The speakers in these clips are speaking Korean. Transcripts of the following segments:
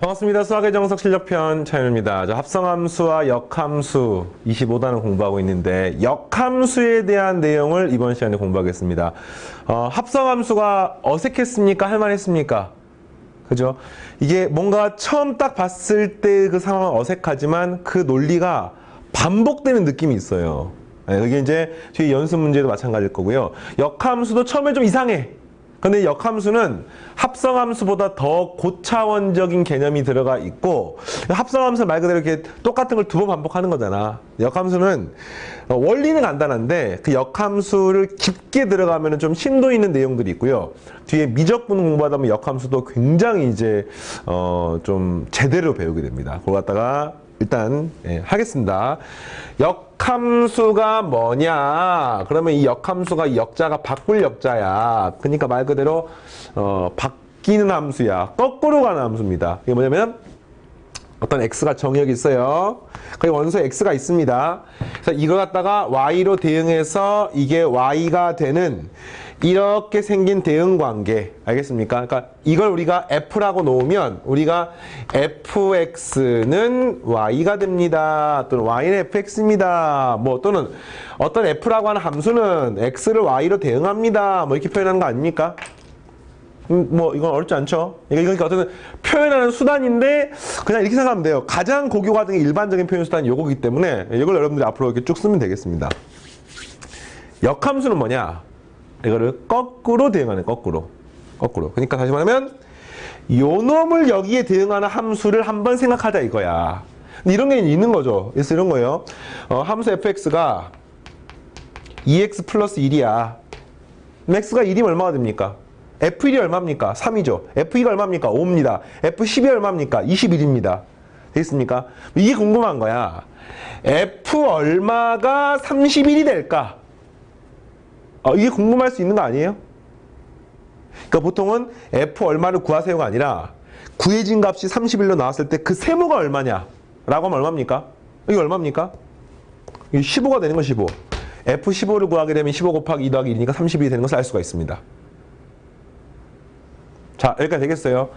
반갑습니다. 수학의 정석 실력편 차윤입니다. 합성함수와 역함수 25단을 공부하고 있는데 역함수에 대한 내용을 이번 시간에 공부하겠습니다. 합성함수가 어색했습니까? 할만했습니까? 그죠? 이게 뭔가 처음 딱 봤을 때 그 상황은 어색하지만 그 논리가 반복되는 느낌이 있어요. 이게 이제 뒤에 연습 문제도 마찬가지일 거고요. 역함수도 처음에 좀 이상해. 근데 역함수는 합성함수보다 더 고차원적인 개념이 들어가 있고, 합성함수 말 그대로 이렇게 똑같은 걸 두 번 반복하는 거잖아. 역함수는 원리는 간단한데 그 역함수를 깊게 들어가면 좀 심도 있는 내용들이 있고요. 뒤에 미적분 공부하다 보면 역함수도 굉장히 이제 좀 제대로 배우게 됩니다. 그걸 갖다가 일단 하겠습니다. 역함수가 뭐냐? 그러면 이 역함수가 역자가 바꿀 역자야. 그러니까 말 그대로 바뀌는 함수야. 거꾸로 가는 함수입니다. 이게 뭐냐면 어떤 x가 정의역이 있어요. 거기 원소에 x가 있습니다. 그래서 이걸 갖다가 y로 대응해서 이게 y가 되는 이렇게 생긴 대응 관계. 알겠습니까? 그러니까 이걸 우리가 f라고 놓으면 우리가 fx는 y가 됩니다. 또는 y는 fx입니다. 뭐 또는 어떤 f라고 하는 함수는 x를 y로 대응합니다. 뭐 이렇게 표현하는 거 아닙니까? 뭐 이건 어렵지 않죠? 이건 어떤 표현하는 수단인데 그냥 이렇게 생각하면 돼요. 가장 고교 과정의 일반적인 표현 수단이 요거기 때문에 이걸 여러분들이 앞으로 이렇게 쭉 쓰면 되겠습니다. 역함수는 뭐냐? 이거를 거꾸로 대응하는 거꾸로. 그러니까 다시 말하면 요 놈을 여기에 대응하는 함수를 한번 생각하자 이거야. 근데 이런 게 있는 거죠. 그래서 이런 거예요. 함수 fx가 2x 플러스 1이야. x가 1이면 얼마가 됩니까? f1이 얼마입니까? 3이죠. f2가 얼마입니까? 5입니다. f10이 얼마입니까? 21입니다. 되겠습니까? 이게 궁금한 거야. f 얼마가 31이 될까? 이게 궁금할 수 있는 거 아니에요? 그러니까 보통은 f 얼마를 구하세요가 아니라 구해진 값이 31로 나왔을 때 그 세모가 얼마냐? 라고 하면 얼마입니까? 이게 얼마입니까? 이게 15가 되는 건 15. f15를 구하게 되면 15 곱하기 2 더하기 1이니까 30이 되는 것을 알 수가 있습니다. 자, 여기까지 되겠어요?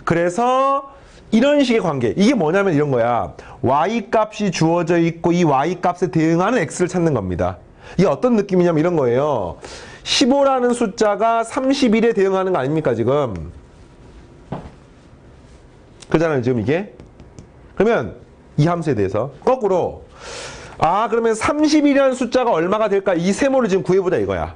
그래서 이런 식의 관계. 이게 뭐냐면 이런 거야. y값이 주어져 있고 이 y값에 대응하는 x를 찾는 겁니다. 이게 어떤 느낌이냐면 이런 거예요. 15라는 숫자가 31에 대응하는 거 아닙니까 지금? 그잖아요 지금 이게? 그러면 이 함수에 대해서 거꾸로 그러면 31이라는 숫자가 얼마가 될까? 이 세모를 지금 구해보자 이거야.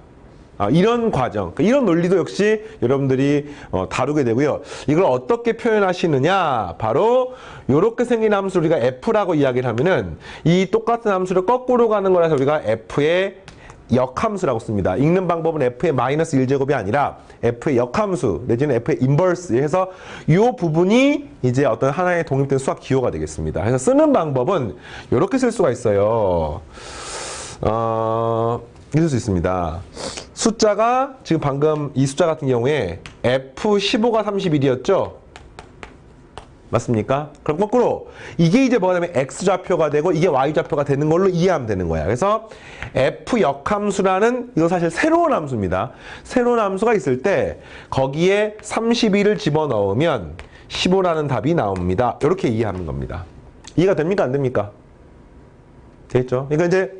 이런 과정, 이런 논리도 역시 여러분들이 다루게 되고요. 이걸 어떻게 표현하시느냐? 바로 이렇게 생긴 함수를 우리가 f라고 이야기를 하면은 이 똑같은 함수를 거꾸로 가는 거라서 우리가 f의 역함수라고 씁니다. 읽는 방법은 f의 마이너스 1제곱이 아니라 f의 역함수 내지는 f의 인버스 해서 이 부분이 이제 어떤 하나의 독립된 수학 기호가 되겠습니다. 그래서 쓰는 방법은 이렇게 쓸 수가 있어요. 이럴 수 있습니다. 숫자가 지금 방금 이 숫자 같은 경우에 F15가 31이었죠? 맞습니까? 그럼 거꾸로 이게 이제 뭐가 되면 X좌표가 되고 이게 Y좌표가 되는 걸로 이해하면 되는 거야. 그래서 F 역함수라는 이거 사실 새로운 함수입니다. 새로운 함수가 있을 때 거기에 31을 집어넣으면 15라는 답이 나옵니다. 이렇게 이해하는 겁니다. 이해가 됩니까? 안 됩니까? 되겠죠? 그러니까 이제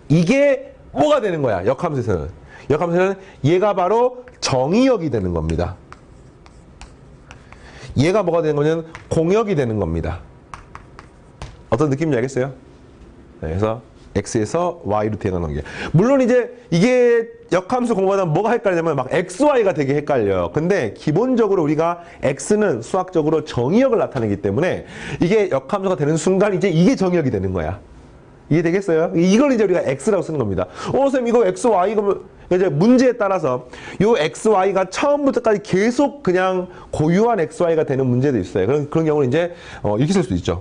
이게 뭐가 되는 거야? 역함수에서는. 역함수는 얘가 바로 정의역이 되는 겁니다. 얘가 뭐가 되는 거냐면 공역이 되는 겁니다. 어떤 느낌인지 알겠어요? 네, 그래서 x에서 y로 대응하는 게. 물론 이제 이게 역함수 공부하다 뭐가 헷갈리냐면 막 xy가 되게 헷갈려요. 근데 기본적으로 우리가 x는 수학적으로 정의역을 나타내기 때문에 이게 역함수가 되는 순간 이제 이게 정의역이 되는 거야. 이해되겠어요? 이걸 이제 우리가 x라고 쓰는 겁니다. 선생님 이거 x, y 이거 이제 문제에 따라서 요 x, y가 처음부터까지 계속 그냥 고유한 x, y가 되는 문제도 있어요. 그런 경우는 이제 이렇게 쓸 수도 있죠.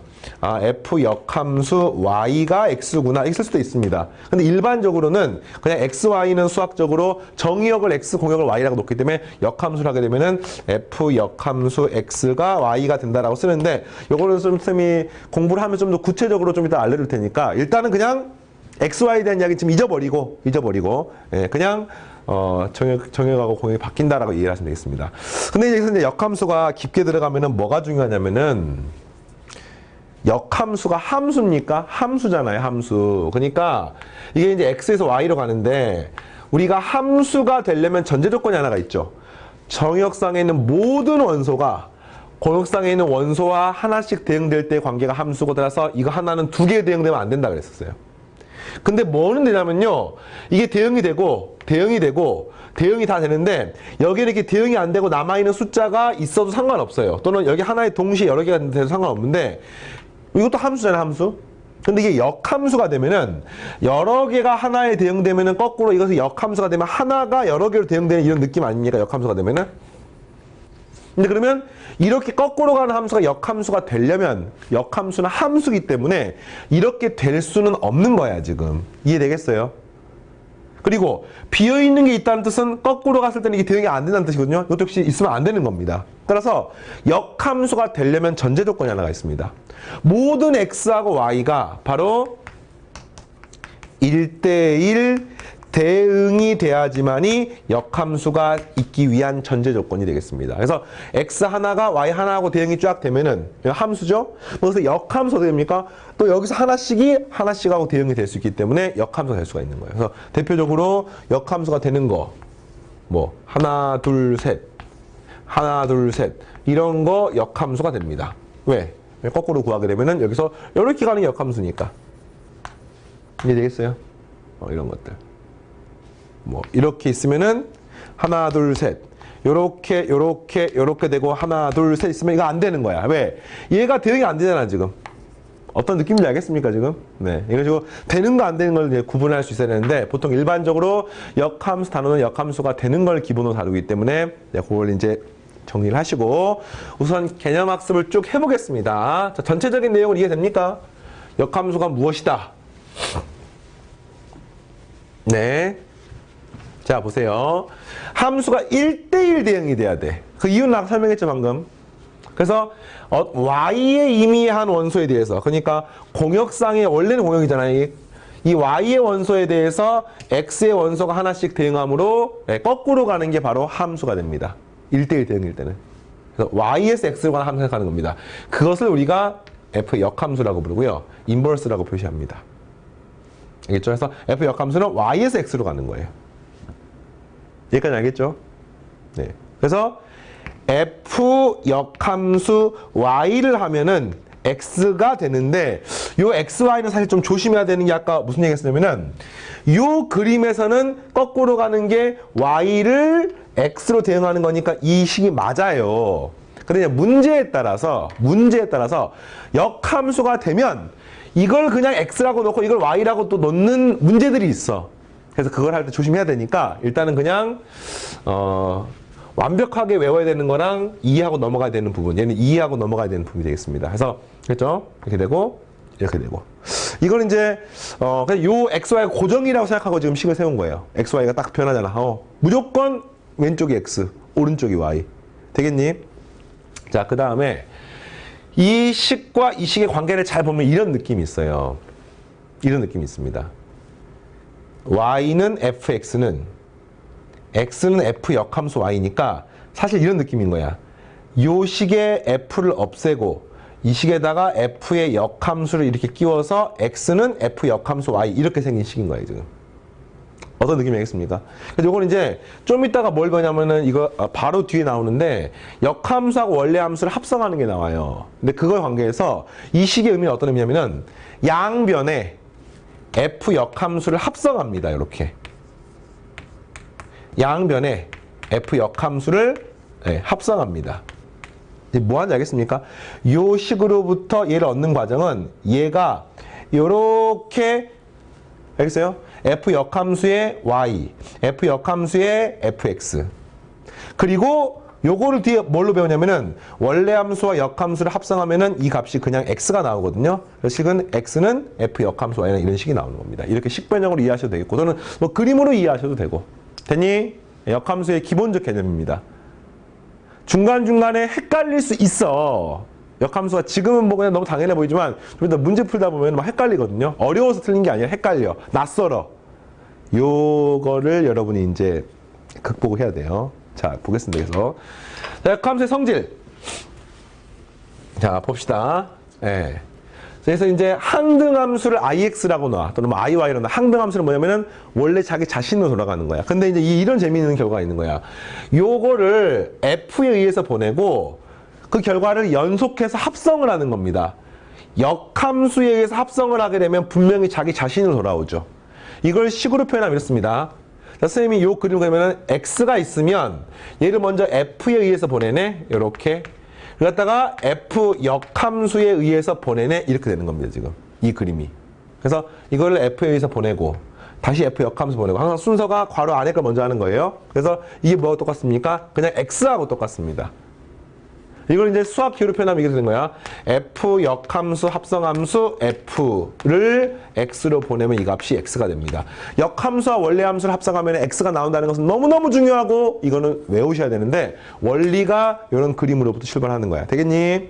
f 역함수 y가 x구나 이렇게 쓸 수도 있습니다. 근데 일반적으로는 그냥 x, y는 수학적으로 정의역을 x, 공역을 y라고 놓기 때문에 역함수를 하게 되면은 f 역함수 x가 y가 된다라고 쓰는데 요거는 좀 쌤이 공부를 하면 좀 더 구체적으로 좀 이따 알려줄 테니까 일단은 그냥 XY에 대한 이야기 지금 잊어버리고, 그냥 정역하고 공역이 바뀐다라고 이해를 하시면 되겠습니다. 근데 여기서 이제 역함수가 깊게 들어가면은 뭐가 중요하냐면은 역함수가 함수입니까? 함수잖아요, 함수. 그러니까 이게 이제 x에서 y로 가는데 우리가 함수가 되려면 전제 조건이 하나가 있죠. 정역상에 있는 모든 원소가 공역상에 있는 원소와 하나씩 대응될 때 관계가 함수고, 따라서 이거 하나는 두 개 대응되면 안 된다 그랬었어요. 근데 뭐는 되냐면요, 이게 대응이 다 되는데 여기에 이렇게 대응이 안 되고 남아있는 숫자가 있어도 상관없어요. 또는 여기 하나에 동시에 여러 개가 돼도 상관없는데 이것도 함수잖아요, 함수. 근데 이게 역함수가 되면은 여러 개가 하나에 대응되면은 거꾸로 이것이 역함수가 되면 하나가 여러 개로 대응되는 이런 느낌 아닙니까? 역함수가 되면은. 근데 그러면 이렇게 거꾸로 가는 함수가 역함수가 되려면 역함수는 함수기 때문에 이렇게 될 수는 없는 거야, 지금. 이해되겠어요? 그리고 비어있는 게 있다는 뜻은 거꾸로 갔을 때는 이게 대응이 안 된다는 뜻이거든요. 이것도 역시 있으면 안 되는 겁니다. 따라서 역함수가 되려면 전제 조건이 하나가 있습니다. 모든 x하고 y가 바로 1대1 대응이 돼야지만이 역함수가 있기 위한 전제 조건이 되겠습니다. 그래서 x 하나가 y 하나하고 대응이 쫙 되면은 함수죠. 그래서 역함수가 됩니까? 또 여기서 하나씩하고 대응이 될 수 있기 때문에 역함수가 될 수가 있는 거예요. 그래서 대표적으로 역함수가 되는 거, 뭐 하나, 둘, 셋, 이런 거 역함수가 됩니다. 왜? 거꾸로 구하게 되면은 여기서 이렇게 가는 게 역함수니까. 이해되겠어요? 이런 것들. 뭐 이렇게 있으면은 하나, 둘, 셋, 요렇게 되고 하나, 둘, 셋 있으면 이거 안 되는 거야. 왜? 얘가 대응이 안 되잖아, 지금. 어떤 느낌인지 알겠습니까, 지금? 네. 이거 지금 되는 거 안 되는 걸 이제 구분할 수 있어야 되는데, 보통 일반적으로 역함수 단어는 역함수가 되는 걸 기본으로 다루기 때문에, 네, 그걸 이제 정리를 하시고, 우선 개념 학습을 쭉 해보겠습니다. 자, 전체적인 내용을 이해됩니까? 역함수가 무엇이다? 네. 자, 보세요. 함수가 1대1 대응이 돼야 돼. 그 이유는 아까 설명했죠, 방금. 그래서 y의 임의한 원소에 대해서, 그러니까 공역상의 원래는 공역이잖아요. 이 y의 원소에 대해서 x의 원소가 하나씩 대응함으로 거꾸로 가는 게 바로 함수가 됩니다. 1대1 대응일 때는. 그래서 y에서 x로 가는 함수가 가는 겁니다. 그것을 우리가 f의 역함수라고 부르고요. 인버스라고 표시합니다. 알겠죠? 그래서 f 역함수는 y에서 x로 가는 거예요. 여기까지 알겠죠? 네. 그래서 f 역함수 y를 하면은 x가 되는데, 요 x, y는 사실 좀 조심해야 되는 게 아까 무슨 얘기 했었냐면은 요 그림에서는 거꾸로 가는 게 y를 x로 대응하는 거니까 이 식이 맞아요. 그런데 문제에 따라서 역함수가 되면 이걸 그냥 x라고 놓고 이걸 y라고 또 놓는 문제들이 있어. 그래서 그걸 할 때 조심해야 되니까 일단은 그냥 완벽하게 외워야 되는 거랑 이해하고 넘어가야 되는 부분, 얘는 이해하고 넘어가야 되는 부분이 되겠습니다. 그래서 그렇죠? 이렇게 되고 이렇게 되고, 이걸 이제 그냥 요 xy가 고정이라고 생각하고 지금 식을 세운 거예요. xy가 딱 변하잖아. 무조건 왼쪽이 x, 오른쪽이 y. 되겠니? 자, 그 다음에 이 식과 이 식의 관계를 잘 보면 이런 느낌이 있어요. 이런 느낌이 있습니다. y는 fx는 x는 f 역함수 y니까 사실 이런 느낌인 거야. 요 식의 f를 없애고 이 식에다가 f의 역함수를 이렇게 끼워서 x는 f 역함수 y 이렇게 생긴 식인 거예요, 지금. 어떤 느낌이 알겠습니까? 그래서 요건 이제 좀 이따가 뭘 보냐면은 이거 바로 뒤에 나오는데 역함수하고 원래 함수를 합성하는 게 나와요. 근데 그걸 관계해서 이 식의 의미는 어떤 의미냐면은 양변에 f 역함수를 합성합니다. 이렇게 양변에 f 역함수를 합성합니다. 이제 뭐 하는지 알겠습니까? 요 식으로부터 얘를 얻는 과정은 얘가 요렇게, 알겠어요? f 역함수의 y, f 역함수의 fx, 그리고 요거를 뒤에 뭘로 배우냐면은 원래 함수와 역함수를 합성하면은 이 값이 그냥 x가 나오거든요. 그래서 식은 x는 f 역함수 y는 이런 식이 나오는 겁니다. 이렇게 식변형으로 이해하셔도 되겠고, 또는 뭐 그림으로 이해하셔도 되고. 됐니? 역함수의 기본적 개념입니다. 중간중간에 헷갈릴 수 있어. 역함수가 지금은 뭐 그냥 너무 당연해 보이지만 좀 이따 문제 풀다 보면 막 헷갈리거든요. 어려워서 틀린 게 아니라 헷갈려. 낯설어. 요거를 여러분이 이제 극복을 해야 돼요. 자, 보겠습니다. 그래서 자, 역함수의 성질. 자, 봅시다. 예. 그래서 이제 항등함수를 IX라고 놔. 또는 뭐 IY로 놔. 항등함수는 뭐냐면은 원래 자기 자신으로 돌아가는 거야. 근데 이제 이런 재미있는 결과가 있는 거야. 요거를 F에 의해서 보내고 그 결과를 연속해서 합성을 하는 겁니다. 역함수에 의해서 합성을 하게 되면 분명히 자기 자신으로 돌아오죠. 이걸 식으로 표현하면 이렇습니다. 자, 선생님이 요 그림을 그리면은 X가 있으면 얘를 먼저 F에 의해서 보내네. 요렇게. 그러다가 F 역함수에 의해서 보내네. 이렇게 되는 겁니다, 지금. 이 그림이. 그래서 이거를 F에 의해서 보내고 다시 F 역함수 보내고 항상 순서가 괄호 안에 걸 먼저 하는 거예요. 그래서 이게 뭐가 똑같습니까? 그냥 X하고 똑같습니다. 이걸 이제 수학 기호로 표현하면 이렇게 되는 거야. F 역함수 합성함수 F를 X로 보내면 이 값이 X가 됩니다. 역함수와 원래함수를 합성하면 X가 나온다는 것은 너무너무 중요하고 이거는 외우셔야 되는데 원리가 이런 그림으로부터 출발하는 거야. 되겠니?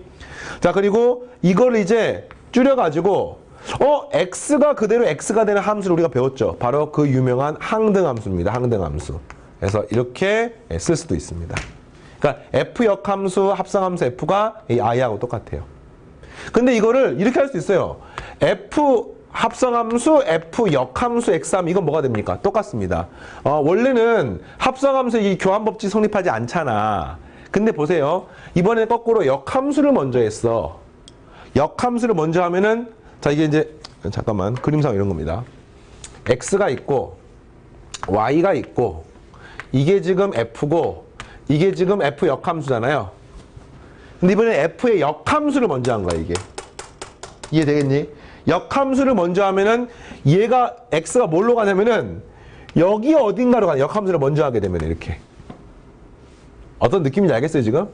자, 그리고 이걸 이제 줄여가지고 X가 그대로 X가 되는 함수를 우리가 배웠죠. 바로 그 유명한 항등함수입니다. 항등함수. 그래서 이렇게 쓸 수도 있습니다. 그러니까 F 역함수 합성함수 F가 이 I하고 똑같아요. 근데 이거를 이렇게 할 수 있어요. F 합성함수 F 역함수 X하면 이건 뭐가 됩니까? 똑같습니다. 원래는 합성함수 이 교환법칙 성립하지 않잖아. 근데 보세요. 이번에 거꾸로 역함수를 먼저 했어. 역함수를 먼저 하면은 자, 이게 이제 잠깐만 그림상 이런 겁니다. X가 있고 Y가 있고 이게 지금 F고 이게 지금 F 역함수잖아요. 근데 이번에 F의 역함수를 먼저 한 거야, 이게. 이해되겠니? 역함수를 먼저 하면은 얘가 X가 뭘로 가냐면은 여기 어딘가로 가는 역함수를 먼저 하게 되면 이렇게. 어떤 느낌인지 알겠어요, 지금?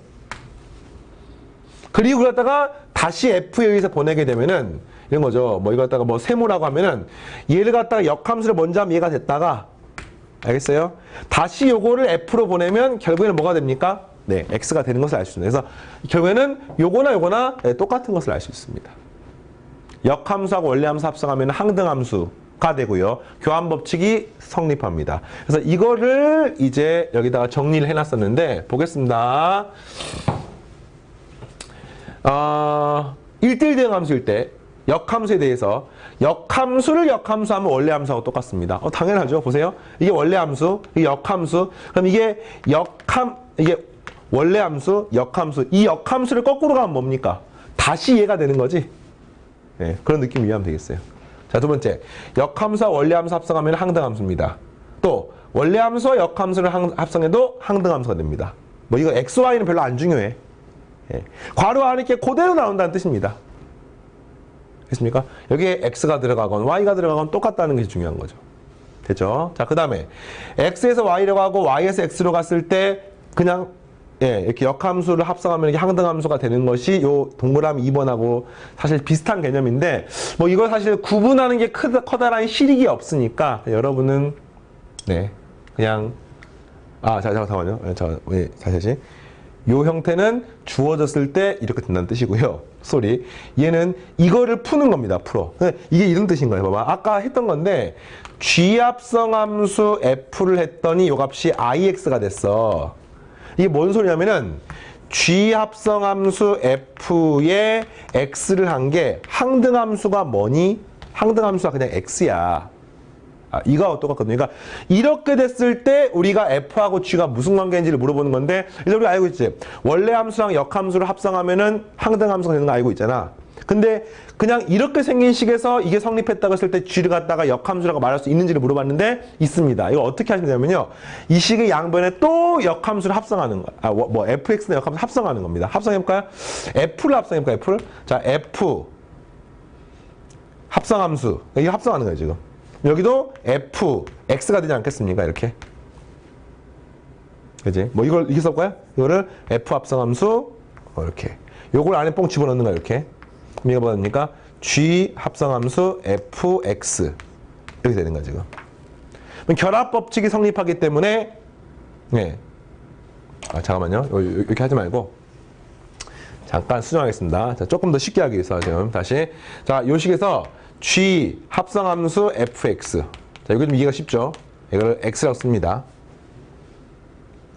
그리고 그러다가 다시 F에 의해서 보내게 되면은 이런 거죠. 뭐 이거 갖다가 뭐 세모라고 하면은 얘를 갖다가 역함수를 먼저 하면 얘가 됐다가 알겠어요? 다시 요거를 F로 보내면 결국에는 뭐가 됩니까? 네, X가 되는 것을 알 수 있습니다. 그래서 결국에는 요거나 똑같은 것을 알 수 있습니다. 역함수하고 원래함수 합성하면 항등함수가 되고요. 교환법칙이 성립합니다. 그래서 이거를 이제 여기다가 정리를 해놨었는데 보겠습니다. 1대1 대응 함수일 때 역함수에 대해서 역함수를 역함수하면 원래함수하고 똑같습니다. 당연하죠. 보세요. 이게 원래함수, 이게 역함수. 그럼 이게 이게 원래함수, 역함수. 이 역함수를 거꾸로 가면 뭡니까? 다시 얘가 되는 거지. 네, 그런 느낌 이해하면 되겠어요. 자, 두 번째. 역함수와 원래함수 합성하면 항등함수입니다. 또 원래함수와 역함수를 합성해도 항등함수가 됩니다. 뭐 이거 x, y는 별로 안 중요해. 네. 괄호 안에 이렇게 그대로 나온다는 뜻입니다. 됐습니까? 여기에 x가 들어가건 y가 들어가건 똑같다는 게 중요한 거죠. 됐죠? 자, 그 다음에 x에서 y로 가고 y에서 x로 갔을 때 그냥 이렇게 역함수를 합성하면 이게 항등함수가 되는 것이 요 동그라미 2번하고 사실 비슷한 개념인데 뭐 이거 사실 구분하는 게 커다란 실익이 없으니까 여러분은 그냥 잠깐만요. 다시 요 형태는 주어졌을 때 이렇게 된다는 뜻이고요. 쏘리. 얘는 이거를 푸는 겁니다. 풀어. 이게 이런 뜻인 거예요. 봐봐. 아까 했던 건데 G합성함수 F를 했더니 요 값이 IX가 됐어. 이게 뭔 소리냐면은 G합성함수 F에 X를 한 게 항등함수가 뭐니? 항등함수가 그냥 X야. 이거하고 똑같거든요. 그러니까 이렇게 됐을 때 우리가 F하고 G가 무슨 관계인지를 물어보는 건데 이제 우리 알고 있지? 원래 함수랑 역함수를 합성하면은 항등함수가 되는 거 알고 있잖아. 근데 그냥 이렇게 생긴 식에서 이게 성립했다고 했을 때 G를 갖다가 역함수라고 말할 수 있는지를 물어봤는데 있습니다. 이거 어떻게 하시면 되냐면요. 이 식의 양변에 또 역함수를 합성하는 거. fx나 역함수 합성하는 겁니다. 합성해볼까요? F를 합성해볼까요? F를? 자, F 합성함수. 이거 합성하는 거예요, 지금. 여기도 F, X가 되지 않겠습니까? 이렇게. 그지? 뭐 이걸 이렇게 써볼까요? 이거를 F 합성함수, 이렇게. 요걸 안에 뽕 집어넣는 거야, 이렇게. 그럼 이거 뭐입니까? G 합성함수 FX. 이렇게 되는 거야, 지금. 그럼 결합법칙이 성립하기 때문에, 잠깐만요. 이렇게 하지 말고. 잠깐 수정하겠습니다. 자, 조금 더 쉽게 하기 위해서 지금 다시. 자, 요 식에서 G 합성함수 fx. 자, 이거 좀 이해가 쉽죠? 이걸 x라고 씁니다.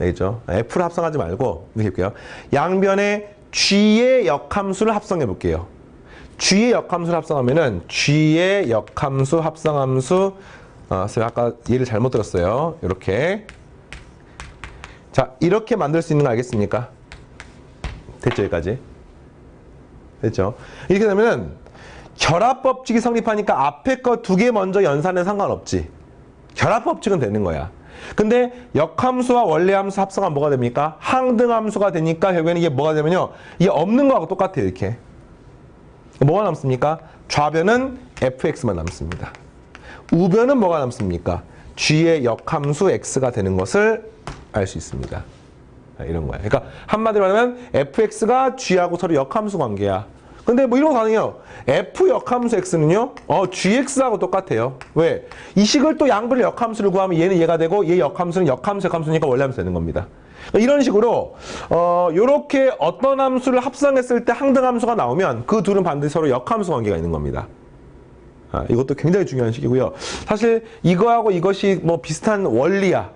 알겠죠? f를 합성하지 말고 이렇게 볼게요. 양변에 g의 역함수를 합성해 볼게요. g의 역함수를 합성하면은 g의 역함수 합성함수 제가 아까 예를 잘못 들었어요. 이렇게. 자, 이렇게 만들 수 있는 거 알겠습니까? 됐죠, 여기까지? 됐죠? 이렇게 되면은 결합법칙이 성립하니까 앞에 거 두 개 먼저 연산해 상관없지. 결합법칙은 되는 거야. 근데 역함수와 원래함수 합성하면 뭐가 됩니까? 항등함수가 되니까 결국에는 이게 뭐가 되면요. 이게 없는 거하고 똑같아요, 이렇게. 뭐가 남습니까? 좌변은 fx만 남습니다. 우변은 뭐가 남습니까? g의 역함수 x가 되는 것을 알 수 있습니다. 이런 거야. 그러니까 한마디로 하면 fx가 g하고 서로 역함수 관계야. 근데 뭐 이런 거 가능해요. f 역함수 x는요, gx하고 똑같아요. 왜? 이 식을 또 양변의 역함수를 구하면 얘는 얘가 되고 얘 역함수는 역함수 역함수니까 원래함수 되는 겁니다. 이런 식으로 요렇게 어떤 함수를 합성했을 때 항등함수가 나오면 그 둘은 반드시 서로 역함수 관계가 있는 겁니다. 이것도 굉장히 중요한 식이고요. 사실 이거하고 이것이 뭐 비슷한 원리야.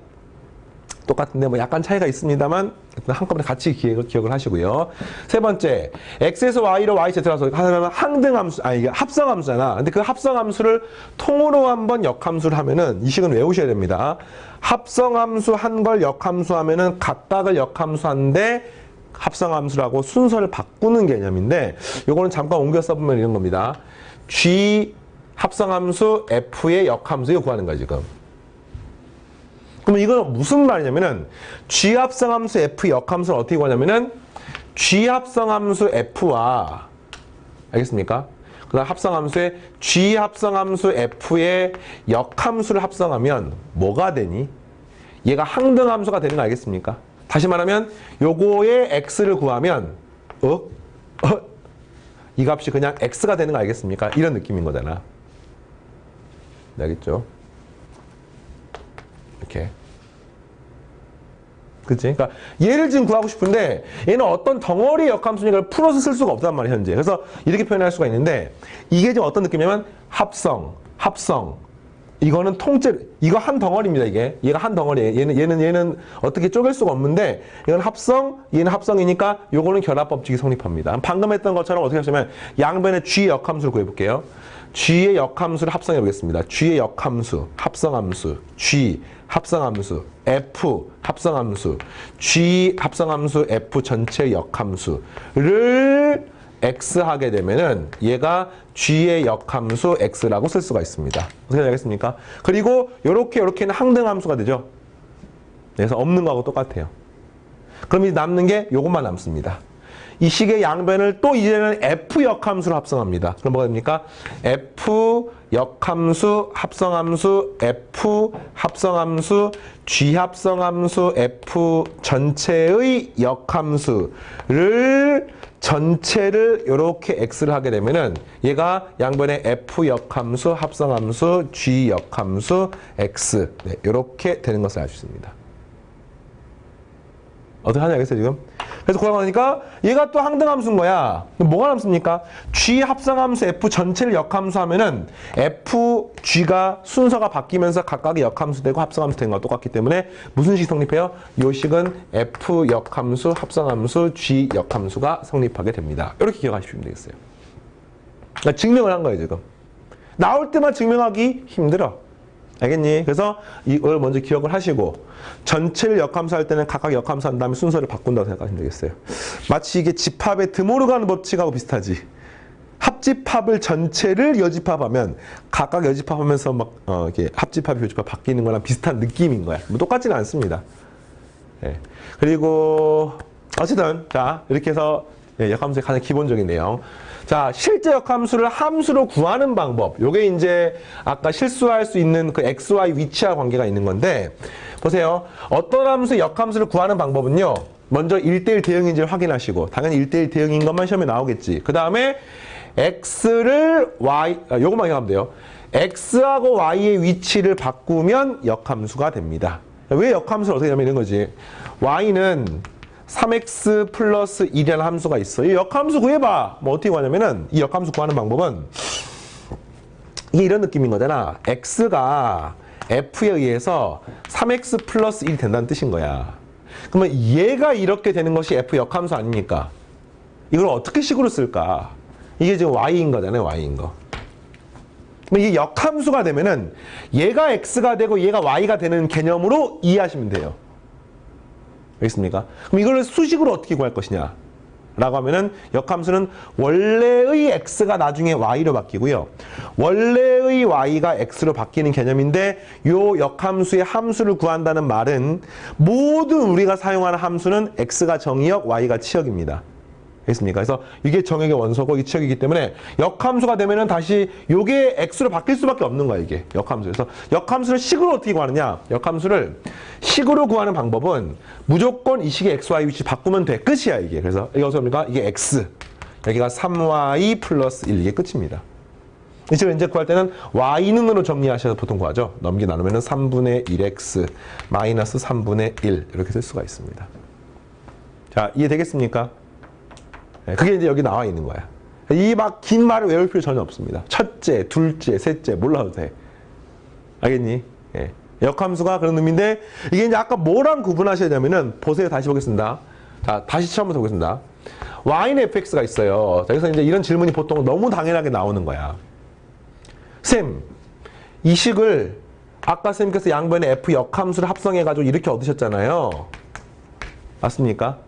똑같은데 뭐 약간 차이가 있습니다만 한꺼번에 같이 기억을 하시고요. 세 번째, x에서 y로 yz라서 하면 항등함수, 이게 합성함수잖아. 근데 그 합성함수를 통으로 한번 역함수를 하면은 이 식은 외우셔야 됩니다. 합성함수 한 걸 역함수 하면은 각각을 역함수한데 합성함수라고 순서를 바꾸는 개념인데 요거는 잠깐 옮겨 써보면 이런 겁니다. g 합성함수 f의 역함수 이거 구하는 거야 지금. 그럼 이건 무슨 말이냐면은 g 합성함수 f 역함수를 어떻게 구하냐면은 g 합성함수 f와 알겠습니까? 그다음 합성함수의 g 합성함수 f의 역함수를 합성하면 뭐가 되니? 얘가 항등함수가 되는 거 알겠습니까? 다시 말하면 요거의 x를 구하면 이 값이 그냥 x가 되는 거 알겠습니까? 이런 느낌인 거잖아. 알겠죠? 이렇게. 그치? 그러니까 얘를 지금 구하고 싶은데 얘는 어떤 덩어리 역함수니까 풀어서 쓸 수가 없단 말이야 현재. 그래서 이렇게 표현할 수가 있는데 이게 지금 어떤 느낌이냐면 합성. 이거는 통째, 이거 한 덩어리입니다 이게. 얘가 한 덩어리예요. 얘는 어떻게 쪼갤 수가 없는데 이건 합성, 얘는 합성이니까 요거는 결합법칙이 성립합니다. 방금 했던 것처럼 어떻게 하시면 양변의 g 역함수를 구해볼게요. g의 역함수를 합성해 보겠습니다. g의 역함수, 합성함수, g 합성함수, f 합성함수, g 합성함수 f 전체 역함수를 x 하게 되면은 얘가 g의 역함수 x라고 쓸 수가 있습니다. 어떻게 알겠습니까? 그리고 요렇게는 항등함수가 되죠. 그래서 없는 거하고 똑같아요. 그럼 이제 남는 게 요것만 남습니다. 이 식의 양변을 또 이제는 f 역함수로 합성합니다. 그럼 뭐가 됩니까? f 역함수 합성함수 f 합성함수 g 합성함수 f 전체의 역함수를 전체를 이렇게 x를 하게 되면은 얘가 양변의 f 역함수 합성함수 g 역함수 x 이렇게 되는 것을 알 수 있습니다. 어떻게 하냐 알겠어요 지금? 그래서 고양하니까 얘가 또 항등함수인 거야. 그럼 뭐가 남습니까? g 합성함수 f 전체를 역함수 하면은 f, g가 순서가 바뀌면서 각각의 역함수 되고 합성함수 되는 거와 똑같기 때문에 무슨 식이 성립해요? 요 식은 f 역함수 합성함수 g 역함수가 성립하게 됩니다. 이렇게 기억하시면 되겠어요. 그러니까 증명을 한 거예요 지금. 나올 때만 증명하기 힘들어. 알겠니? 그래서 이걸 먼저 기억을 하시고 전체를 역함수할 때는 각각 역함수한 다음에 순서를 바꾼다고 생각하시면 되겠어요. 마치 이게 집합의 드모르간 법칙하고 비슷하지. 합집합을 전체를 여집합하면 각각 여집합하면서 막 이렇게 합집합, 교집합 바뀌는 거랑 비슷한 느낌인 거야. 뭐 똑같지는 않습니다. 예. 그리고 어쨌든 자 이렇게 해서 역함수의 가장 기본적인 내용. 자, 실제 역함수를 함수로 구하는 방법. 요게 이제 아까 실수할 수 있는 그 xy 위치와 관계가 있는 건데 보세요. 어떤 함수 역함수를 구하는 방법은요. 먼저 1대1 대응인지를 확인하시고 당연히 1대1 대응인 것만 시험에 나오겠지. 그 다음에 x를 y, 요것만 기억하면 돼요. x하고 y의 위치를 바꾸면 역함수가 됩니다. 왜 역함수를 어떻게 하면 이런 거지. y는 3x 플러스 1이라는 함수가 있어. 이 역함수 구해봐. 뭐 어떻게 구하냐면은 이 역함수 구하는 방법은 이게 이런 느낌인 거잖아. x가 f에 의해서 3x 플러스 1이 된다는 뜻인 거야. 그러면 얘가 이렇게 되는 것이 f 역함수 아닙니까? 이걸 어떻게 식으로 쓸까? 이게 지금 y인 거잖아요, y인 거. 그럼 이게 역함수가 되면은 얘가 x가 되고 얘가 y가 되는 개념으로 이해하시면 돼요. 알겠습니까? 그럼 이걸 수식으로 어떻게 구할 것이냐? 라고 하면은 역함수는 원래의 x가 나중에 y로 바뀌고요. 원래의 y가 x로 바뀌는 개념인데 요 역함수의 함수를 구한다는 말은 모든 우리가 사용하는 함수는 x가 정의역, y가 치역입니다. 알겠습니까? 그래서 이게 정역의 원소고 이 치역이기 때문에 역함수가 되면은 다시 요게 x로 바뀔 수밖에 없는 거야, 이게 역함수. 그래서 역함수를 식으로 어떻게 구하느냐? 역함수를 식으로 구하는 방법은 무조건 이 식의 x, y 위치 바꾸면 돼. 끝이야, 이게. 그래서 여기서 뭡니까? 이게 x. 여기가 3y 플러스 1. 이게 끝입니다. 이 식을 이제 구할 때는 y는으로 정리하셔서 보통 구하죠. 넘기 나누면은 3분의 1x 마이너스 3분의 1. 이렇게 쓸 수가 있습니다. 자, 이해되겠습니까? 그게 이제 여기 나와 있는 거야. 이 막 긴 말을 외울 필요 전혀 없습니다. 첫째, 둘째, 셋째 몰라도 돼. 알겠니? 예. 역함수가 그런 의미인데 이게 이제 아까 뭐랑 구분하셔야 되냐면은 보세요. 다시 보겠습니다. 자, 다시 처음부터 보겠습니다. y는 fx가 있어요. 자, 그래서 이제 이런 질문이 보통 너무 당연하게 나오는 거야. 쌤, 이 식을 아까 쌤께서 양변에 f 역함수를 합성해가지고 이렇게 얻으셨잖아요. 맞습니까?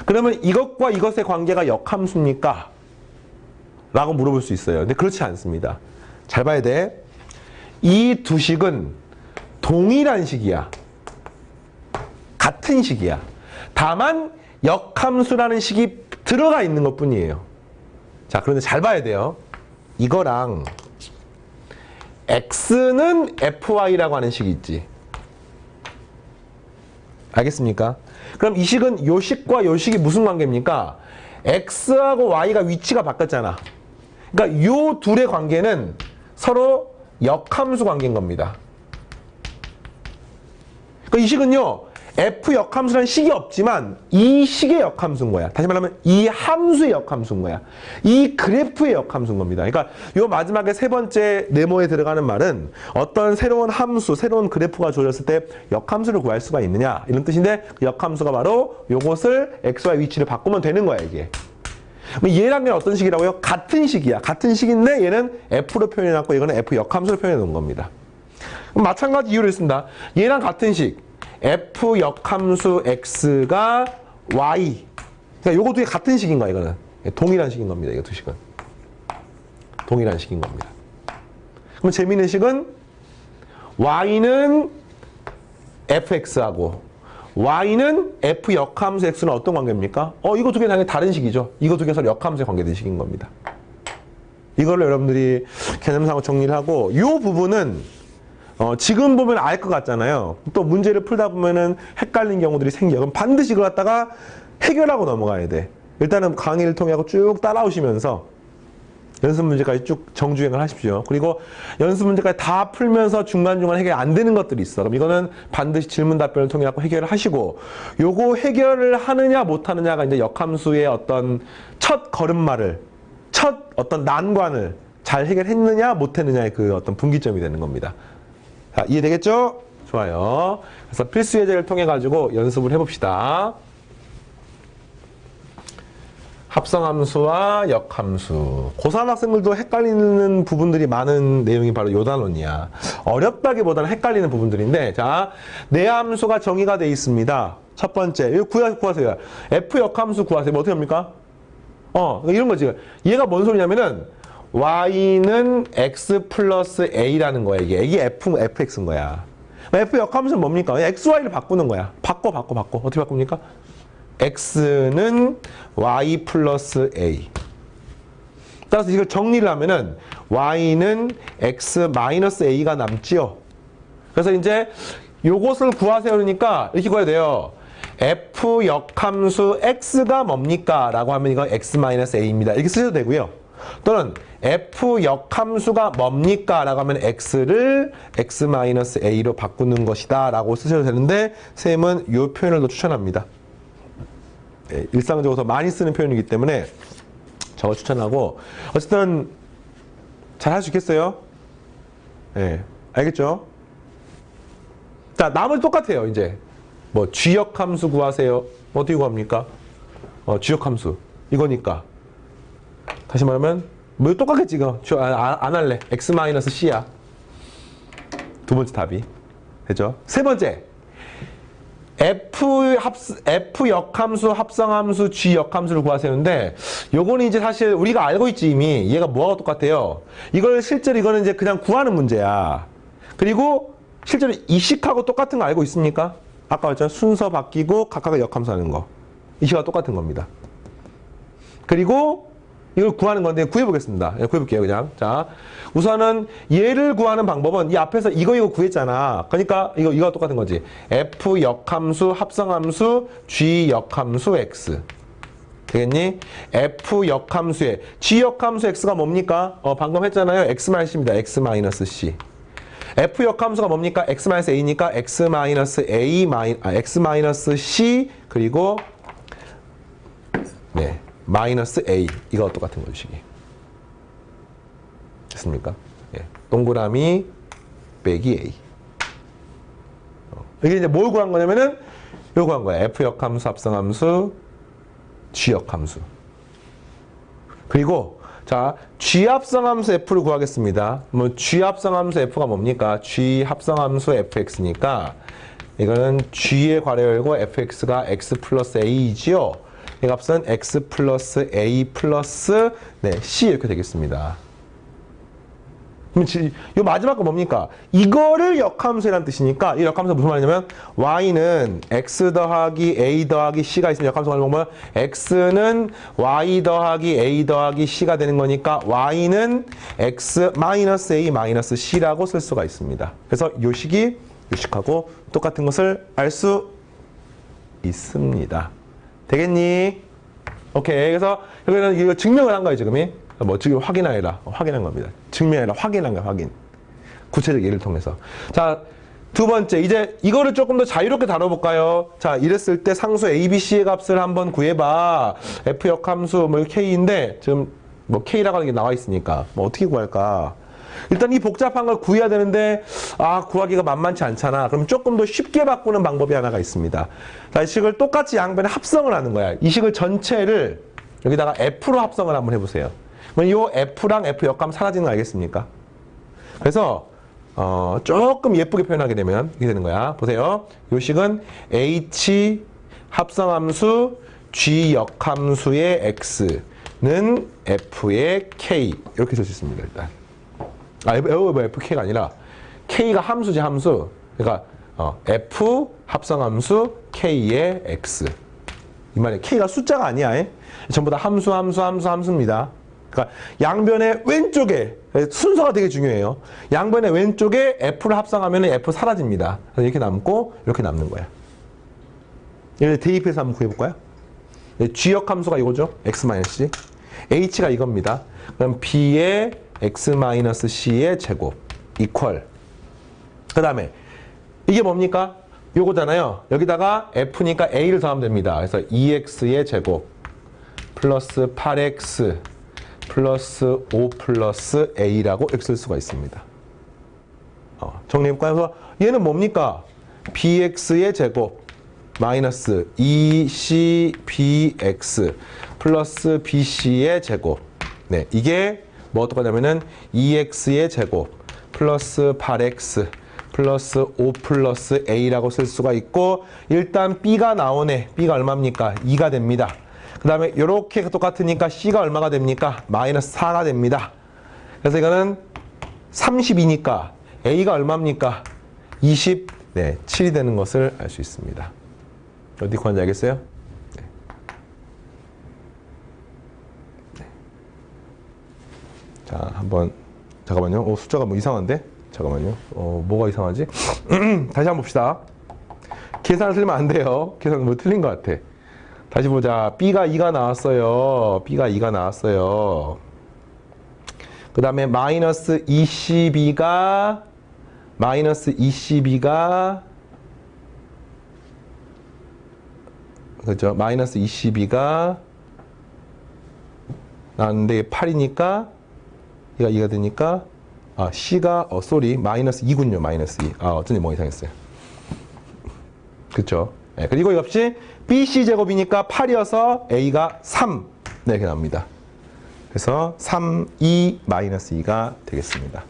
그러면 이것과 이것의 관계가 역함수입니까? 라고 물어볼 수 있어요. 근데 그렇지 않습니다. 잘 봐야 돼. 이 두 식은 동일한 식이야. 같은 식이야. 다만 역함수라는 식이 들어가 있는 것 뿐이에요. 자, 그런데 잘 봐야 돼요. 이거랑 x는 fy라고 하는 식이 있지. 알겠습니까? 그럼 이 식은 요 식과 요 식이 무슨 관계입니까? x하고 y가 위치가 바뀌었잖아. 그러니까 요 둘의 관계는 서로 역함수 관계인 겁니다. 그러니까 이 식은요, f 역함수라는 식이 없지만 이 식의 역함수인 거야. 다시 말하면 이 함수의 역함수인 거야. 이 그래프의 역함수인 겁니다. 그러니까 요 마지막에 세 번째 네모에 들어가는 말은 어떤 새로운 함수, 새로운 그래프가 주어졌을 때 역함수를 구할 수가 있느냐 이런 뜻인데 그 역함수가 바로 요것을 xy 위치를 바꾸면 되는 거야, 이게. 그럼 얘랑 얘는 어떤 식이라고요? 같은 식이야. 같은 식인데 얘는 f로 표현해놨고 이거는 f 역함수로 표현해 놓은 겁니다. 그럼 마찬가지 이유를 씁니다. 얘랑 같은 식. f 역함수 x가 y. 그러니까 요거 두 개 같은 식인 거야, 이거는. 동일한 식인 겁니다, 이거 두 식은. 동일한 식인 겁니다. 그럼 재미있는 식은 y는 fx하고 y는 f 역함수 x는 어떤 관계입니까? 이거 두 개 당연히 다른 식이죠. 이거 두 개 서로 역함수에 관계된 식인 겁니다. 이걸로 여러분들이 개념상으로 정리를 하고 요 부분은 지금 보면 알 것 같잖아요. 또 문제를 풀다 보면은 헷갈린 경우들이 생겨. 그럼 반드시 이걸 갖다가 해결하고 넘어가야 돼. 일단은 강의를 통해 쭉 따라오시면서 연습 문제까지 쭉 정주행을 하십시오. 그리고 연습 문제까지 다 풀면서 중간중간 해결 안 되는 것들이 있어. 그럼 이거는 반드시 질문 답변을 통해 해결을 하시고 요거 해결을 하느냐 못 하느냐가 이제 역함수의 어떤 첫 걸음마를, 첫 어떤 난관을 잘 해결했느냐 못 했느냐의 그 어떤 분기점이 되는 겁니다. 자, 이해되겠죠? 좋아요. 그래서 필수 예제를 통해 가지고 연습을 해봅시다. 합성함수와 역함수. 고3 학생들도 헷갈리는 부분들이 많은 내용이 바로 요 단원이야. 어렵다기보다는 헷갈리는 부분들인데, 자, 내함수가 정의가 되어 있습니다. 첫 번째, 이거 구하세요. f 역함수 구하세요. 뭐 어떻게 합니까? 이런 거지. 얘가 뭔 소리냐면은 y는 x 플러스 a라는 거야, 이게. 이게 fx인 거야. f 역함수는 뭡니까? x, y를 바꾸는 거야. 바꿔. 어떻게 바꿉니까? x는 y 플러스 a. 따라서 이걸 정리를 하면은 y는 x 마이너스 a가 남지요. 그래서 이제 요것을 구하세요 그러니까 이렇게 구해야 돼요. f 역함수 x가 뭡니까? 라고 하면 이건 x 마이너스 a입니다. 이렇게 쓰셔도 되고요. 또는 f 역함수가 뭡니까? 라고 하면 x를 x 마이너스 a로 바꾸는 것이다 라고 쓰셔도 되는데 쌤은 이 표현을 더 추천합니다. 네, 일상적으로 많이 쓰는 표현이기 때문에 저거 추천하고 어쨌든 잘 할 수 있겠어요? 네, 알겠죠? 자, 나머지 똑같아요, 이제. 뭐, G역함수 구하세요. 어떻게 구합니까? G역 함수 이거니까 다시 말하면 뭐 똑같겠지 이거 안 할래. x-c야. 두 번째 답이 되죠. 세 번째 F 역함수, 합성함수, G 역함수를 구하세요인데 요거는 이제 사실 우리가 알고 있지 이미. 얘가 뭐하고 똑같아요. 이걸 실제로 이거는 이제 그냥 구하는 문제야. 그리고 실제로 이식하고 똑같은 거 알고 있습니까? 아까 말했잖아. 순서 바뀌고 각각의 역함수 하는 거. 이식과 똑같은 겁니다. 그리고 이걸 구하는 건데 구해보겠습니다. 구해볼게요, 그냥. 자, 우선은 얘를 구하는 방법은 이 앞에서 이거 구했잖아. 그러니까 이거와 똑같은 거지. F 역함수, 합성함수, G 역함수 X. 되겠니? F 역함수에 G 역함수 X가 뭡니까? 방금 했잖아요. X-C입니다. X-C. F 역함수가 뭡니까? X-A니까 X-C 그리고 네. 마이너스 A. 이거와 똑같은 거죠, 식이. 됐습니까? 예. 동그라미 빼기 A. 이게 이제 뭘 구한 거냐면은 이거 구한 거야. F 역함수, 합성함수, G 역함수. 그리고 자, G 합성함수 F를 구하겠습니다. 뭐 G 합성함수 F가 뭡니까? G 합성함수 FX니까 이거는 G의 괄호 열고 FX가 X 플러스 A이지요. 이 값은 x 플러스 a 플러스 c 이렇게 되겠습니다. 그럼 이 마지막 거 뭡니까? 이거를 역함수라는 뜻이니까 이 역함수가 무슨 말이냐면 y는 x 더하기 a 더하기 c가 있으면 역함수가 뭐면 x는 y 더하기 a 더하기 c가 되는 거니까 y는 x 마이너스 a 마이너스 c라고 쓸 수가 있습니다. 그래서 요 식이 요 식하고 똑같은 것을 알 수 있습니다. 되겠니? 오케이. 그래서 여기는 이거 증명을 한 거예요, 지금이. 뭐 지금 확인하여라. 확인한 겁니다. 증명해라. 확인한 거야, 확인. 구체적 예를 통해서. 자, 두 번째. 이제 이거를 조금 더 자유롭게 다뤄볼까요? 자, 이랬을 때 상수 ABC의 값을 한번 구해봐. F 역함수 뭐 K인데 지금 뭐 K라고 하는 게 나와 있으니까 뭐 어떻게 구할까? 일단 이 복잡한 걸 구해야 되는데 구하기가 만만치 않잖아. 그럼 조금 더 쉽게 바꾸는 방법이 하나가 있습니다. 자, 이 식을 똑같이 양변에 합성을 하는 거야. 이 식을 전체를 여기다가 F로 합성을 한번 해보세요. 그럼 이 F랑 F 역함 사라지는 거 알겠습니까? 그래서 조금 예쁘게 표현하게 되면 이렇게 되는 거야. 보세요. 이 식은 H 합성함수 G 역함수의 X는 F의 K 이렇게 쓸 수 있습니다. 일단. FK가 아니라 K가 함수지 함수. 그러니까 F 합성함수 K의 X. 이 말이야. K가 숫자가 아니야. 전부 다 함수입니다. 그러니까 양변의 왼쪽에 순서가 되게 중요해요. 양변의 왼쪽에 F를 합성하면 F 사라집니다. 그래서 이렇게 남고 이렇게 남는 거야. 얘를 대입해서 한번 구해볼까요? G역 함수가 이거죠. X-C. H가 이겁니다. 그럼 B의 X-C의 제곱 이퀄. 그 다음에 이게 뭡니까? 요거잖아요. 여기다가 F니까 A를 더하면 됩니다. 그래서 2X의 제곱 플러스 8X 플러스 5 플러스 A라고 이렇게 쓸 수가 있습니다. 정리해볼까요? 그래서 얘는 뭡니까? BX의 제곱 마이너스 2CBX 플러스 BC의 제곱. 네, 이게 뭐 어떡하냐면은 2x의 제곱 플러스 8x 플러스 5 플러스 a라고 쓸 수가 있고 일단 b가 나오네. b가 얼마입니까? 2가 됩니다. 그 다음에 이렇게 똑같으니까 c가 얼마가 됩니까? 마이너스 4가 됩니다. 그래서 이거는 32니까 a가 얼마입니까? 27이 되는 것을 알 수 있습니다. 어디 구하는지 알겠어요? 자, 한번 잠깐만요. 숫자가 뭐 이상한데? 잠깐만요. 뭐가 이상하지? 다시 한번 봅시다. 계산을 틀리면 안 돼요. 계산 뭐 틀린 것 같아. 다시 보자. B가 2가 나왔어요. B가 2가 나왔어요. 그 다음에 마이너스 22가 그죠? 마이너스 22가 나왔는데 8이니까 얘가 2가 되니까 C가 마이너스 2군요. 마이너스 2. 어쩐지 뭐 이상했어요. 그쵸? 네, 그리고 이것이 BC 제곱이니까 8이어서 A가 3. 네, 이렇게 나옵니다. 그래서 3, 2-2가 되겠습니다.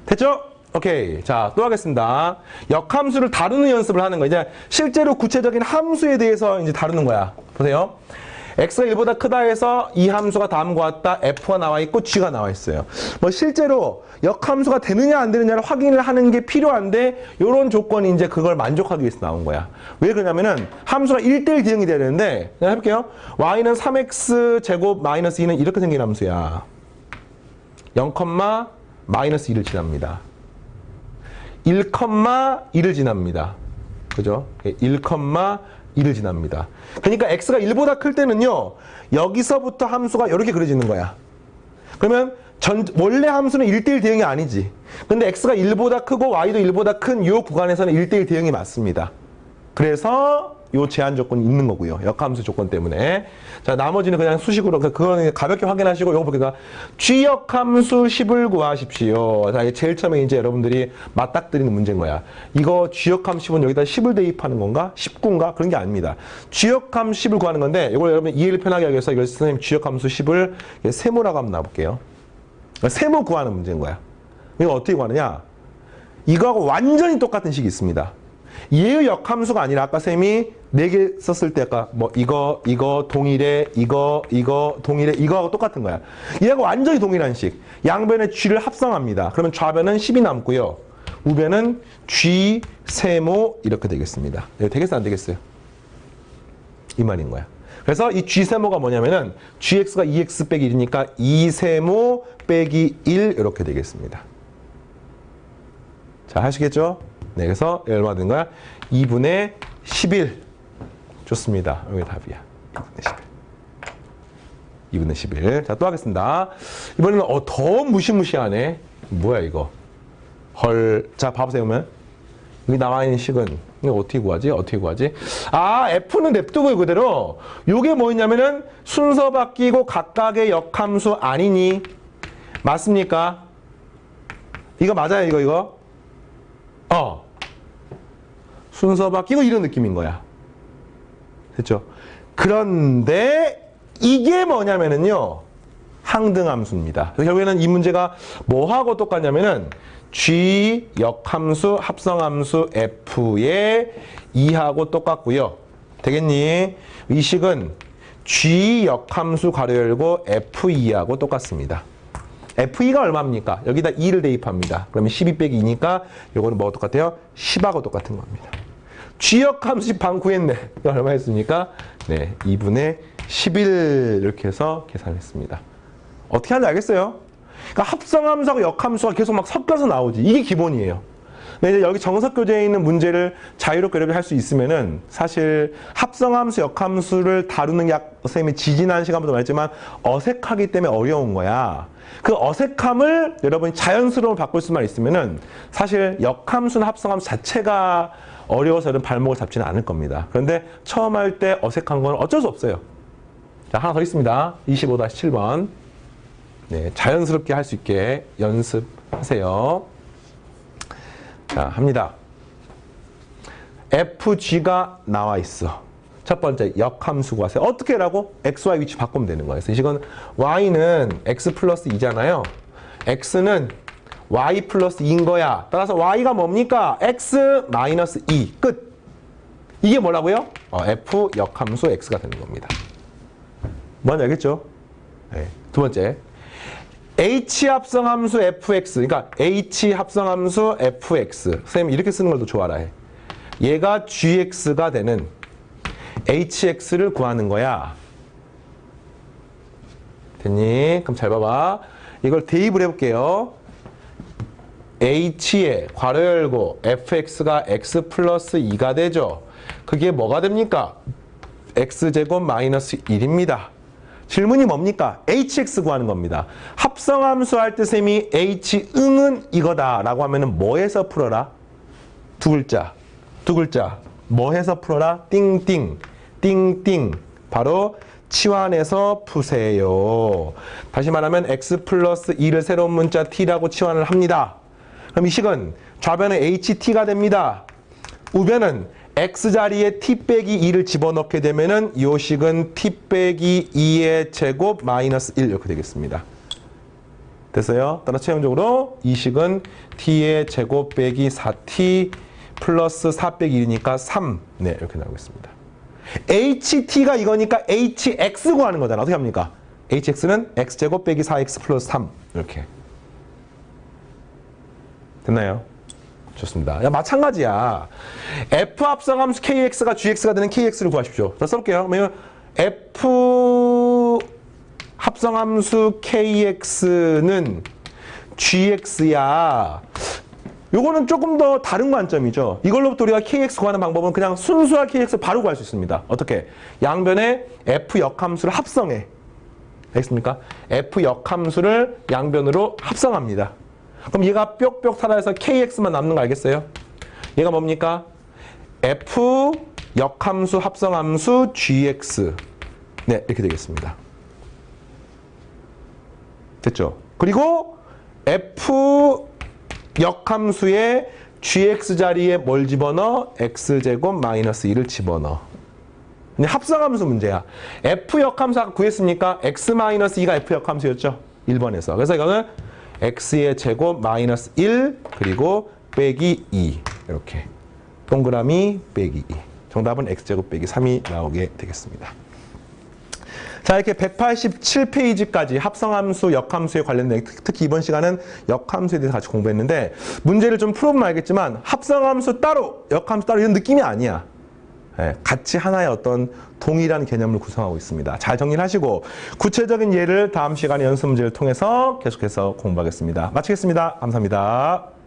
됐죠? 오케이. 자, 또 하겠습니다. 역함수를 다루는 연습을 하는 거. 이제 실제로 구체적인 함수에 대해서 이제 다루는 거야. 보세요. x가 1보다 크다 해서 이 함수가 다음과 같다. f가 나와 있고 g가 나와 있어요. 뭐 실제로 역함수가 되느냐 안 되느냐를 확인을 하는 게 필요한데 이런 조건이 이제 그걸 만족하기 위해서 나온 거야. 왜 그러냐면은 함수가 1대1 대응이 돼야 되는데 그냥 해볼게요. y는 3x 제곱 마이너스 2는 이렇게 생긴 함수야. 0, 마이너스 2를 지납니다. 1,2를 지납니다. 그죠? 1,2를 지납니다. 그러니까 x가 1보다 클 때는요. 여기서부터 함수가 이렇게 그려지는 거야. 그러면 원래 함수는 1대1 대응이 아니지. 근데 x가 1보다 크고 y도 1보다 큰 이 구간에서는 1대1 대응이 맞습니다. 그래서 요 제한 조건이 있는 거고요. 역함수 조건 때문에. 자, 나머지는 그냥 수식으로, 그거는 가볍게 확인하시고, 요거 보니까 G역함수 10을 구하십시오. 자, 이게 제일 처음에 이제 여러분들이 맞닥뜨리는 문제인 거야. 이거 G역함 10은 여기다 10을 대입하는 건가? 19인가? 그런 게 아닙니다. G역함 10을 구하는 건데, 이걸 여러분 이해를 편하게 하기 위해서 이걸 선생님 G역함수 10을 세모라고 한번 놔볼게요. 세모 구하는 문제인 거야. 이거 어떻게 구하느냐? 이거하고 완전히 똑같은 식이 있습니다. 얘의 역함수가 아니라 아까 쌤이 4개 썼을 때 아까 뭐 이거 동일해 이거 동일해 이거하고 똑같은 거야. 얘하고 완전히 동일한 식. 양변의 g를 합성합니다. 그러면 좌변은 10이 남고요. 우변은 g 세모 이렇게 되겠습니다. 네, 되겠어 안 되겠어요? 이 말인 거야. 그래서 이 g 세모가 뭐냐면은 gx가 2x 빼기 1이니까 2세모 빼기 1 이렇게 되겠습니다. 자, 하시겠죠? 네, 그래서 얼마 된 거야? 2분의 11. 좋습니다. 여기 답이야. 2분의 11. 자, 또 하겠습니다. 이번에는 더 무시무시하네. 뭐야 이거? 헐. 자, 봐보세요. 그러면 여기 나와 있는 식은 이거 어떻게 구하지? 아, F는 냅두고 그대로. 요게 뭐였냐면은 순서 바뀌고 각각의 역함수 아니니? 맞습니까? 이거 맞아요, 이거? 순서 바뀌고 이런 느낌인 거야. 됐죠? 그런데 이게 뭐냐면은요. 항등함수입니다. 결국에는 이 문제가 뭐하고 똑같냐면은 G 역함수 합성함수 F의 2하고 똑같고요. 되겠니? 이 식은 G 역함수 가로 열고 F2하고 똑같습니다. F2가 얼마입니까? 여기다 2를 대입합니다. 그러면 12 빼기 2니까 요거는 뭐가 똑같아요? 10하고 똑같은 겁니다. G역함수 방 구했네. 이거 얼마 했습니까? 네, 2분의 11 이렇게 해서 계산했습니다. 어떻게 하는지 알겠어요? 그러니까 합성함수하고 역함수가 계속 막 섞여서 나오지. 이게 기본이에요. 근데 이제 여기 정석 교재에 있는 문제를 자유롭게 이렇게 할 수 있으면은 사실 합성함수, 역함수를 다루는 게 선생님이 지지난 시간부터 말했지만 어색하기 때문에 어려운 거야. 그 어색함을 여러분이 자연스러움을 바꿀 수만 있으면은 사실 역함수나 합성함수 자체가 어려워서는 발목을 잡지는 않을 겁니다. 그런데 처음 할 때 어색한 건 어쩔 수 없어요. 자, 하나 더 있습니다. 25-7번. 네, 자연스럽게 할 수 있게 연습하세요. 자, 합니다. FG가 나와 있어. 첫 번째, 역함수 구하세요. 어떻게 하라고? x, y 위치 바꾸면 되는 거예요. 그래서 이건 y는 x 플러스 2잖아요. x는 y 플러스 2인 거야. 따라서 y가 뭡니까? x 마이너스 2. 끝. 이게 뭐라고요? f 역함수 x가 되는 겁니다. 뭔지 알겠죠? 네. 두 번째. h 합성함수 fx. 그러니까 h 합성함수 fx. 선생님 이렇게 쓰는 걸 더 좋아라 해. 얘가 gx가 되는 hx를 구하는 거야. 됐니? 그럼 잘 봐봐. 이걸 대입을 해볼게요. h에 괄호 열고 fx가 x 플러스 2가 되죠. 그게 뭐가 됩니까? x제곱 마이너스 1입니다. 질문이 뭡니까? hx 구하는 겁니다. 합성함수 할 때 쌤이 h응은 이거다 라고 하면은 뭐 해서 풀어라? 두 글자. 뭐 해서 풀어라? 띵띵. 바로 치환해서 푸세요. 다시 말하면 x 플러스 2를 새로운 문자 t라고 치환을 합니다. 그럼 이 식은 좌변은 ht가 됩니다. 우변은 x 자리에 t 빼기 2를 집어넣게 되면은 요 식은 t 빼기 2의 제곱 마이너스 1 이렇게 되겠습니다. 됐어요? 따라 최종적으로 이 식은 t의 제곱 빼기 4t 플러스 4 빼기 1이니까 3. 네, 이렇게 나오겠습니다. ht가 이거니까 hx 구하는 거잖아. 어떻게 합니까? hx는 x제곱 빼기 4x 플러스 3. 이렇게. 됐나요? 좋습니다. 야, 마찬가지야. f 합성함수 kx가 gx가 되는 kx를 구하십시오. 자, 써볼게요. 그러면 f 합성함수 kx는 gx야. 요거는 조금 더 다른 관점이죠. 이걸로부터 우리가 kx 구하는 방법은 그냥 순수한 kx 바로 구할 수 있습니다. 어떻게? 양변에 f 역함수를 합성해. 알겠습니까? f 역함수를 양변으로 합성합니다. 그럼 얘가 뾱뾱 살아서 kx만 남는 거 알겠어요? 얘가 뭡니까? f 역함수 합성함수 gx. 네, 이렇게 되겠습니다. 됐죠? 그리고 f 역함수의 gx 자리에 뭘 집어넣어? x제곱 마이너스 2를 집어넣어. 합성함수 문제야. f 역함수 아까 구했습니까? x 마이너스 2가 f 역함수였죠? 1번에서. 그래서 이거는 x의 제곱 마이너스 1 그리고 빼기 2 이렇게 동그라미 빼기 2. 정답은 x제곱 빼기 3이 나오게 되겠습니다. 자, 이렇게 187페이지까지 합성함수, 역함수에 관련된, 특히 이번 시간은 역함수에 대해서 같이 공부했는데 문제를 좀 풀어보면 알겠지만 합성함수 따로, 역함수 따로 이런 느낌이 아니야. 네, 같이 하나의 어떤 동일한 개념을 구성하고 있습니다. 잘 정리를 하시고 구체적인 예를 다음 시간에 연습 문제를 통해서 계속해서 공부하겠습니다. 마치겠습니다. 감사합니다.